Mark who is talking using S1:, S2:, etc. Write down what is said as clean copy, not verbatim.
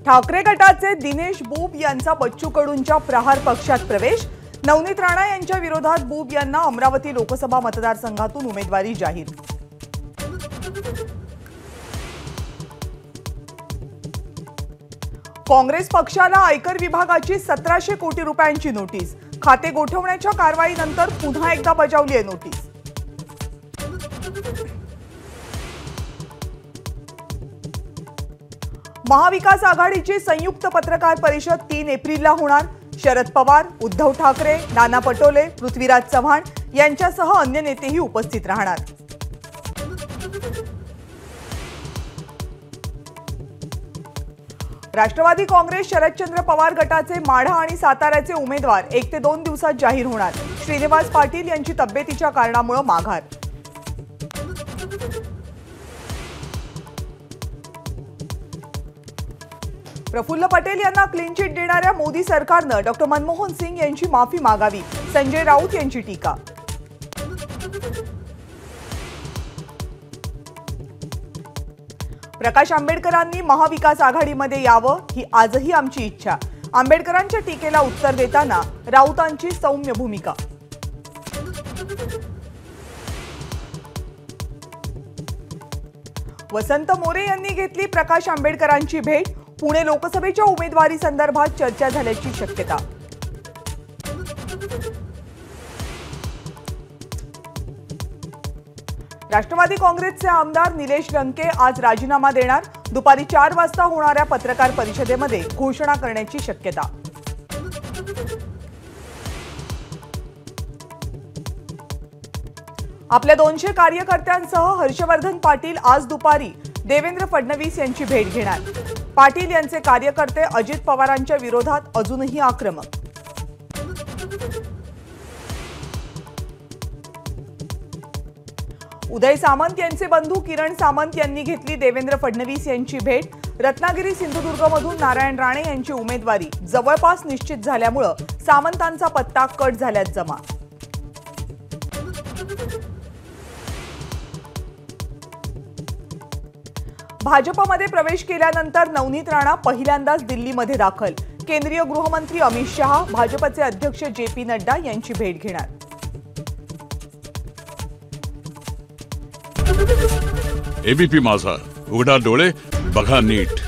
S1: ठाकरे गटाचे दिनेश बुब यांचा बच्चू कडूंच्या प्रहार पक्षात प्रवेश। नवनीत राणा यांच्या विरोधात बुब यांना अमरावती लोकसभा मतदारसंघातून उमेदवारी जाहीर। काँग्रेस पक्षाला आयकर विभागाची 1700 कोटी रुपयांची नोटीस। खाते गोठवण्याच्या कारवाईनंतर पुन्हा एकदा बजावली आहे नोटीस। महाविकास आघाडीची संयुक्त पत्रकार परिषद 3 एप्रिलला होणार। शरद पवार, उद्धव ठाकरे, नाना पटोले, पृथ्वीराज चव्हाण यांच्यासह अन्य नेतेही उपस्थित राहणार। राष्ट्रवादी काँग्रेस शरदचंद्र पवार गटाचे माढा आणि साताऱ्याचे उमेदवार 1 ते 2 दिवसात जाहीर होणार। श्रीनिवास पाटील यांची तब्येतीच्या कारणामुळे माघार। प्रफुल्ल पटेल यांना क्लीन चिट देणाऱ्या मोदी सरकारने डॉक्टर मनमोहन सिंग यांची माफी मागावी, संजय राऊत यांची टीका। प्रकाश आंबेडकरांनी महाविकास आघाडीमध्ये यावं ही आजही आमची इच्छा। आंबेडकरांच्या टीकेला उत्तर देताना राऊतांची सौम्य भूमिका। वसंत मोरे यांनी घेतली प्रकाश आंबेडकरांची भेट। पुणे लोकसभेच्या उमेदवारी संदर्भात चर्चा झाल्याची शक्यता। राष्ट्रवादी काँग्रेसचे आमदार निलेश लंके आज राजीनामा देणार। दुपारी 4 वाजता होणाऱ्या पत्रकार परिषदेमध्ये घोषणा करण्याची शक्यता। आपल्या 200 कार्यकर्त्यांसह हर्षवर्धन पाटील आज दुपारी देवेंद्र फडणवीस यांची भेट घेणार। पाटील यांचे कार्यकर्ते अजित पवारांच्या विरोधात अजूनही आक्रमक। उदय सामंत यांचे बंधू किरण सामंत यांनी घेतली देवेंद्र फडणवीस यांची भेट। रत्नागिरी सिंधुदुर्गमधून नारायण राणे यांची उमेदवारी जवळपास निश्चित झाल्यामुळे सामंतांचा पत्ता कट झाल्यात जमा। भाजपमध्ये प्रवेश केल्यानंतर नवनीत राणा पहिल्यांदाच दिल्लीमध्ये दाखल। केंद्रीय गृहमंत्री अमित शहा, भाजपचे अध्यक्ष JP नड्डा यांची भेट घेणार।
S2: ABP माझा, उघडा डोळे बघा नीट।